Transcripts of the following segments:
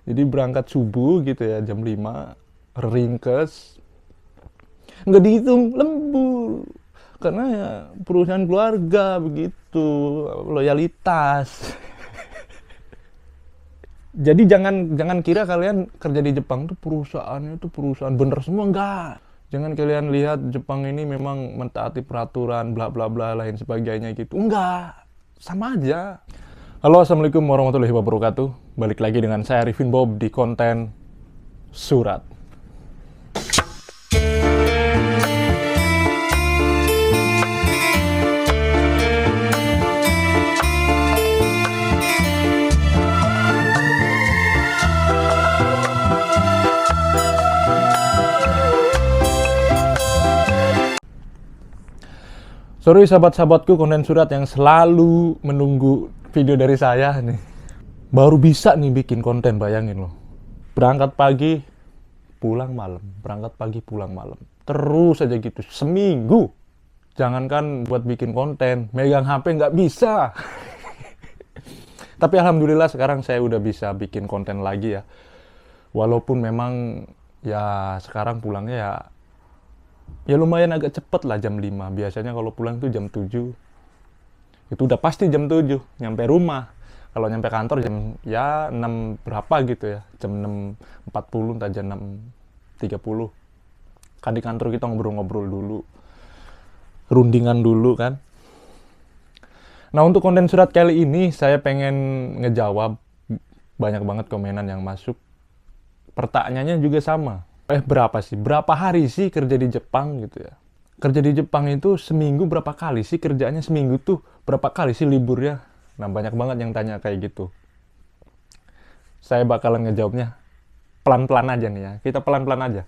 Jadi berangkat subuh gitu ya, jam 5, ringkes, nggak dihitung lembur. Karena ya perusahaan keluarga begitu, loyalitas. Jadi jangan jangan kira kalian kerja di Jepang tuh perusahaannya tuh perusahaan bener semua, enggak. Jangan kalian lihat Jepang ini memang mentaati peraturan bla bla bla lain sebagainya gitu. Enggak. Sama aja. Halo, assalamualaikum warahmatullahi wabarakatuh. Balik lagi dengan saya Arifin Bob di konten Surat. Sorry sahabat-sahabatku konten surat yang selalu menunggu video dari saya nih. Baru bisa nih bikin konten, bayangin loh. Berangkat pagi, pulang malam. Berangkat pagi, pulang malam. Terus aja gitu, seminggu. Jangankan buat bikin konten, megang HP nggak bisa. Tapi alhamdulillah sekarang saya udah bisa bikin konten lagi ya. Walaupun memang ya sekarang pulangnya ya lumayan agak cepet lah, jam 5. Biasanya kalau pulang tuh jam 7. Itu udah pasti jam 7 nyampe rumah. Kalau nyampe kantor jam ya 6 berapa gitu ya. Jam 6.40 entah jam 6.30. Kan di kantor kita ngobrol-ngobrol dulu. Rundingan dulu kan. Nah, untuk konten surat kali ini saya pengen ngejawab banyak banget komenan yang masuk. Pertanyaannya juga sama. Berapa sih? Berapa hari sih kerja di Jepang gitu ya? Kerja di Jepang itu seminggu berapa kali sih kerjaannya? Seminggu tuh berapa kali sih liburnya? Nah, banyak banget yang tanya kayak gitu. Saya bakalan ngejawabnya pelan-pelan aja nih ya. Kita pelan-pelan aja.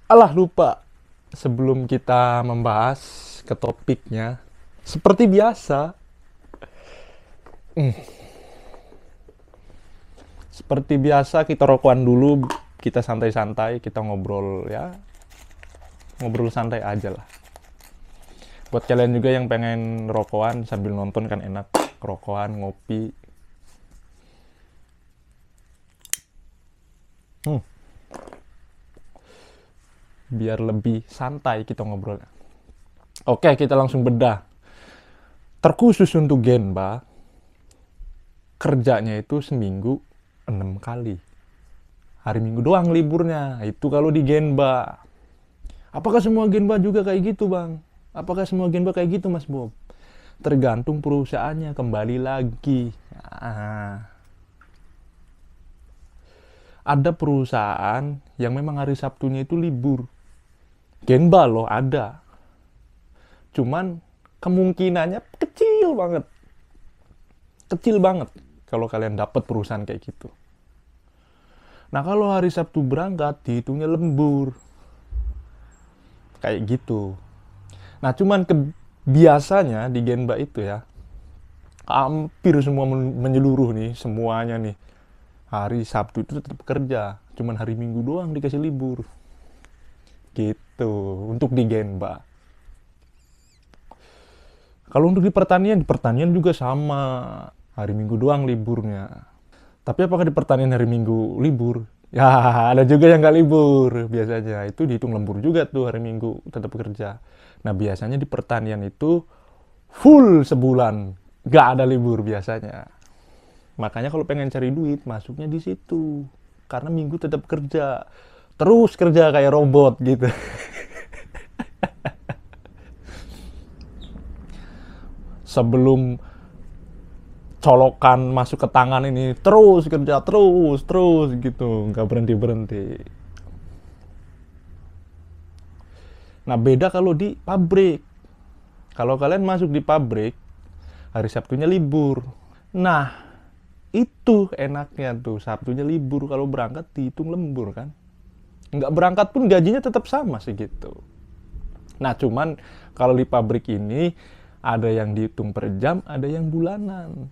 Alah, lupa. Sebelum kita membahas ke topiknya, seperti biasa, seperti biasa kita rokokan dulu, kita santai-santai, kita ngobrol ya. Ngobrol santai aja lah. Buat kalian juga yang pengen rokokan sambil nonton kan enak, rokokan, ngopi. Biar lebih santai kita ngobrolnya. Oke, kita langsung bedah. Terkhusus untuk Genba, kerjanya itu seminggu 6 kali. Hari Minggu doang liburnya. Itu kalau di Genba. Apakah semua Genba juga kayak gitu, Bang? Apakah semua Genba kayak gitu, Mas Bob? Tergantung perusahaannya, kembali lagi. Ada perusahaan yang memang hari Sabtunya itu libur. Genba loh, ada. Cuman kemungkinannya kecil banget. Kecil banget kalau kalian dapat perusahaan kayak gitu. Nah, kalau hari Sabtu berangkat, dihitungnya lembur. Kayak gitu. Nah, cuman biasanya di Genba itu ya, hampir semua menyeluruh nih, semuanya nih. Hari Sabtu itu tetap kerja. Cuman hari Minggu doang dikasih libur. Gitu, untuk di Genba. Kalau untuk di pertanian juga sama. Hari Minggu doang liburnya. Tapi apakah di pertanian hari Minggu libur? Ya, ada juga yang nggak libur biasanya. Itu dihitung lembur juga tuh, hari Minggu tetap kerja. Nah, biasanya di pertanian itu full sebulan. Nggak ada libur biasanya. Makanya kalau pengen cari duit, masuknya di situ. Karena Minggu tetap kerja. Terus kerja kayak robot gitu. Sebelum colokan masuk ke tangan ini terus kerja, terus gitu, nggak berhenti. Nah, beda kalau di pabrik. Kalau kalian masuk di pabrik, hari Sabtunya libur. Nah, itu enaknya tuh, Sabtunya libur, kalau berangkat dihitung lembur kan. Nggak berangkat pun gajinya tetap sama sih gitu. Nah, cuman kalau di pabrik ini ada yang dihitung per jam, ada yang bulanan.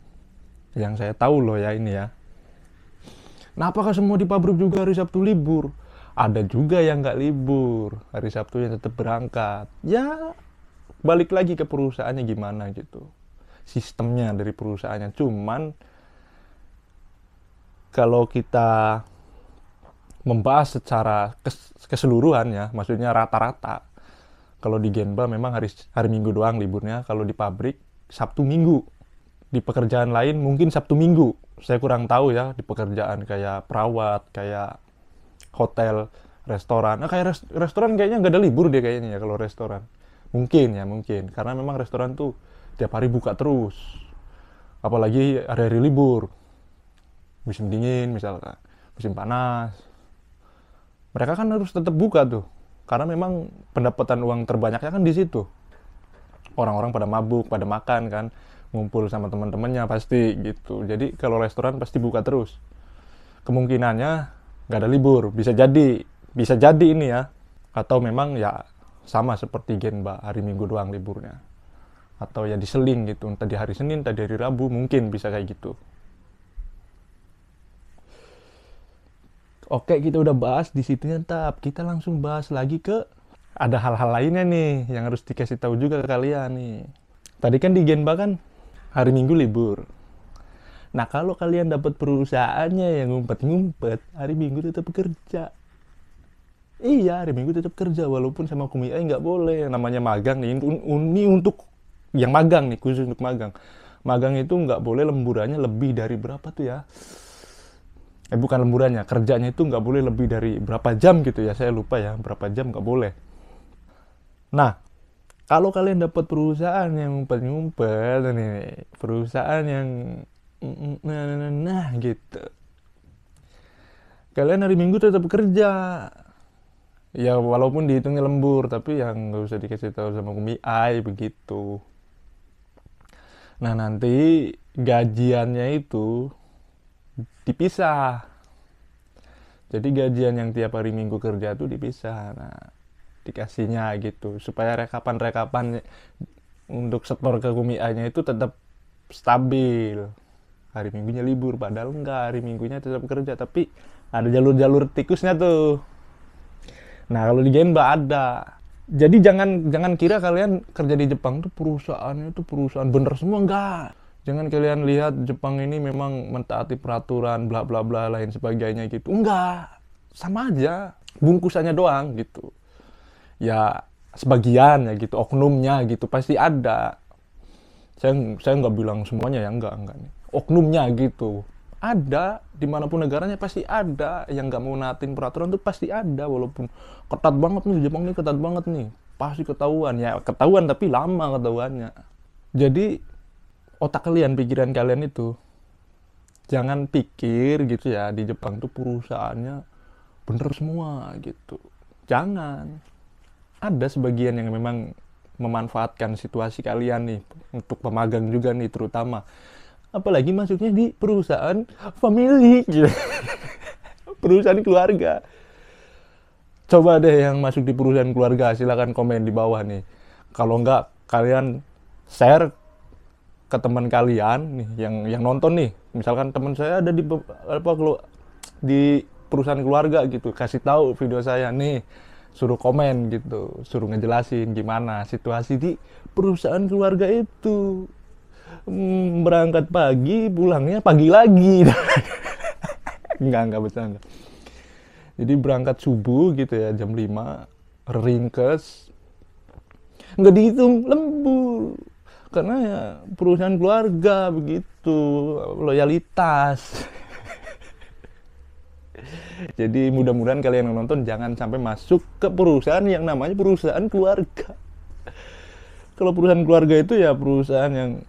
Yang saya tahu loh ya ini ya. Nah, apakah semua di pabrik juga hari Sabtu libur? Ada juga yang nggak libur, hari Sabtu yang tetap berangkat. Ya, balik lagi ke perusahaannya gimana gitu. Sistemnya dari perusahaannya. Cuman kalau kita membahas secara keseluruhan ya, maksudnya rata-rata, kalau di Genba memang hari Minggu doang liburnya, kalau di pabrik Sabtu Minggu. Di pekerjaan lain mungkin Sabtu Minggu. Saya kurang tahu ya di pekerjaan kayak perawat, kayak hotel, restoran. Nah, kayak restoran kayaknya nggak ada libur deh kayaknya ya kalau restoran. Mungkin ya, mungkin. Karena memang restoran tuh tiap hari buka terus. Apalagi hari-hari libur. Musim dingin misalkan, musim panas. Mereka kan harus tetap buka tuh. Karena memang pendapatan uang terbanyaknya kan di situ. Orang-orang pada mabuk, pada makan kan, ngumpul sama teman-temannya pasti gitu. Jadi kalau restoran pasti buka terus. Kemungkinannya nggak ada libur, bisa jadi ini ya. Atau memang ya sama seperti Genba, hari Minggu doang liburnya. Atau ya diseling gitu, entah di hari Senin, entah di hari Rabu, mungkin bisa kayak gitu. Oke, kita udah bahas di situ tap. Kita langsung bahas lagi ke ada hal-hal lainnya nih yang harus dikasih tahu juga ke kalian nih. Tadi kan di Genba kan hari Minggu libur. Nah, kalau kalian dapat perusahaannya yang ngumpet-ngumpet, hari Minggu tetap kerja. Iya, hari Minggu tetap kerja walaupun sama Kumiai nggak boleh. Namanya magang nih. Ini untuk yang magang nih, khusus untuk magang. Magang itu nggak boleh lemburannya lebih dari berapa tuh ya? Bukan lemburannya, kerjanya itu nggak boleh lebih dari berapa jam gitu ya. Saya lupa ya, berapa jam nggak boleh. Nah, kalau kalian dapat perusahaan yang ngumpet-ngumpet nih, perusahaan yang nah gitu, kalian hari Minggu tetap kerja ya walaupun dihitungnya lembur, tapi yang nggak usah dikasih tahu sama Kumi Ai begitu. Nah, nanti gajiannya itu dipisah, jadi gajian yang tiap hari Minggu kerja tuh dipisah. Nah, dikasihnya gitu supaya rekapan untuk setor ke Kumi Ai nya itu tetap stabil. Hari Minggunya libur, padahal enggak, hari Minggunya tetap kerja, tapi ada jalur-jalur tikusnya tuh. Nah, kalau di Genba ada. Jadi jangan kira kalian kerja di Jepang tuh perusahaannya tuh perusahaan bener semua, enggak. Jangan kalian lihat Jepang ini memang mentaati peraturan bla bla bla lain sebagainya gitu. Enggak. Sama aja, bungkusannya doang gitu. Ya sebagian ya gitu, oknumnya gitu pasti ada. Saya nggak bilang semuanya ya, enggak nih. Oknumnya gitu ada, dimanapun negaranya pasti ada yang nggak mau naatin peraturan tuh pasti ada, walaupun ketat banget nih Jepang nih, ketat banget nih, pasti ketahuan ya, ketahuan tapi lama ketahuannya. Jadi otak kalian, pikiran kalian itu jangan pikir gitu ya di Jepang tuh perusahaannya bener semua gitu, jangan. Ada sebagian yang memang memanfaatkan situasi kalian nih untuk pemagang juga nih terutama, apalagi masuknya di perusahaan family gitu. Perusahaan keluarga. Coba deh yang masuk di perusahaan keluarga, silakan komen di bawah nih. Kalau enggak, kalian share ke teman kalian nih yang nonton nih. Misalkan teman saya ada di perusahaan keluarga gitu, kasih tahu video saya nih, suruh komen gitu, suruh ngejelasin gimana situasi di perusahaan keluarga itu. Berangkat pagi, pulangnya pagi lagi. Enggak bercanda. Jadi berangkat subuh gitu ya, jam 5, ringkes, nggak dihitung lembur. Karena ya perusahaan keluarga begitu, loyalitas. Jadi mudah-mudahan kalian yang nonton jangan sampai masuk ke perusahaan yang namanya perusahaan keluarga. Kalau perusahaan keluarga itu ya perusahaan yang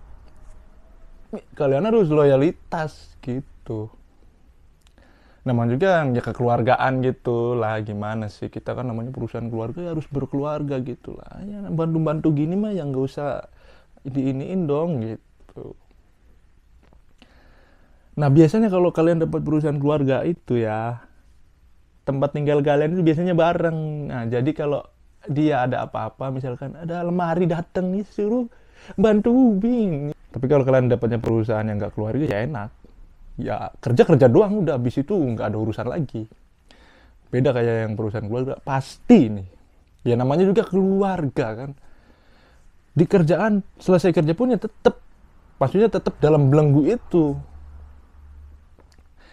kalian harus loyalitas gitu. Namanya juga ya kekeluargaan gitu lah, gimana sih, kita kan namanya perusahaan keluarga ya harus berkeluarga gitu lah. Ya bantu-bantu gini mah yang nggak usah diiniin dong gitu. Nah, biasanya kalau kalian dapat perusahaan keluarga itu ya, tempat tinggal kalian itu biasanya bareng. Nah, jadi kalau dia ada apa-apa, misalkan ada lemari datang nih, suruh bantu ubing. Tapi kalau kalian dapatnya perusahaan yang nggak keluarga ya enak. Ya kerja doang udah, habis itu nggak ada urusan lagi. Beda kayak yang perusahaan keluarga, pasti nih. Ya namanya juga keluarga kan. Di kerjaan, selesai kerja pun ya tetap, maksudnya tetap dalam belenggu itu.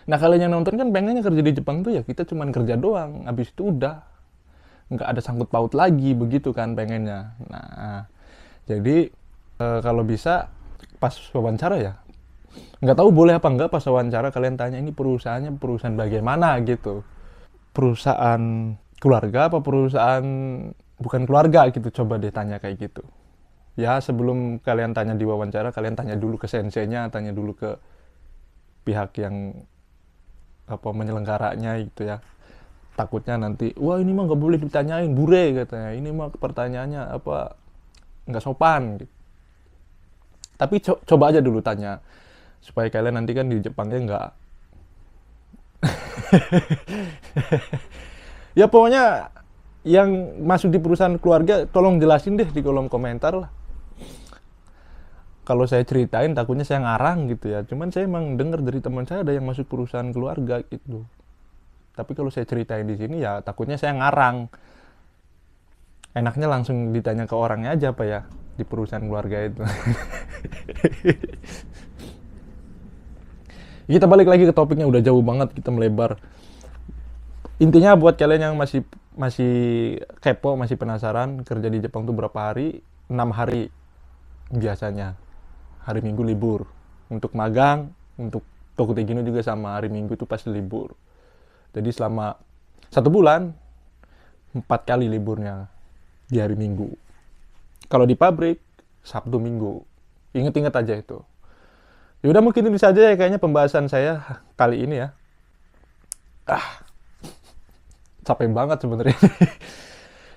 Nah kalian yang nonton kan pengennya kerja di Jepang tuh ya kita cuman kerja doang, habis itu udah nggak ada sangkut paut lagi begitu kan pengennya. Nah jadi kalau bisa pas wawancara ya, nggak tahu boleh apa nggak pas wawancara kalian tanya ini perusahaannya perusahaan bagaimana gitu, perusahaan keluarga apa perusahaan bukan keluarga gitu, coba deh tanya kayak gitu ya. Sebelum kalian tanya di wawancara, kalian tanya dulu ke senseinya, tanya dulu ke pihak yang apa menyelenggaranya gitu ya. Takutnya nanti wah ini mah nggak boleh ditanyain bure katanya, ini mah pertanyaannya apa nggak sopan gitu. Tapi coba aja dulu tanya supaya kalian nanti kan di Jepangnya nggak ya pokoknya yang masuk di perusahaan keluarga tolong jelasin deh di kolom komentar lah. Kalau saya ceritain takutnya saya ngarang gitu ya, cuman saya emang dengar dari teman saya ada yang masuk perusahaan keluarga gitu. Tapi kalau saya ceritain di sini ya takutnya saya ngarang. Enaknya langsung ditanya ke orangnya aja apa ya di perusahaan keluarga itu. Kita balik lagi ke topiknya, udah jauh banget kita melebar. Intinya buat kalian yang masih masih kepo, masih penasaran kerja di Jepang tuh berapa hari? 6 hari biasanya. Hari Minggu libur. Untuk magang, untuk Tokutegino juga sama, hari Minggu itu pasti libur. Jadi selama 1 bulan 4 kali liburnya di hari Minggu. Kalau di pabrik Sabtu Minggu. Ingat-ingat aja itu. Ya udah mungkin ini saja ya kayaknya pembahasan saya kali ini ya. Capek banget sebenarnya.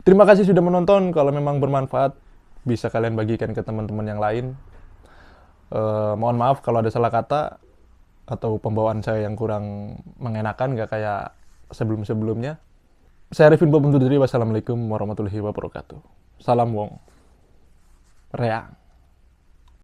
Terima kasih sudah menonton. Kalau memang bermanfaat bisa kalian bagikan ke teman-teman yang lain. Mohon maaf kalau ada salah kata atau pembawaan saya yang kurang mengenakan, gak kayak sebelum-sebelumnya. Saya Arifin Bob undur diri. Wassalamualaikum warahmatullahi wabarakatuh. Salam Wong. Reang.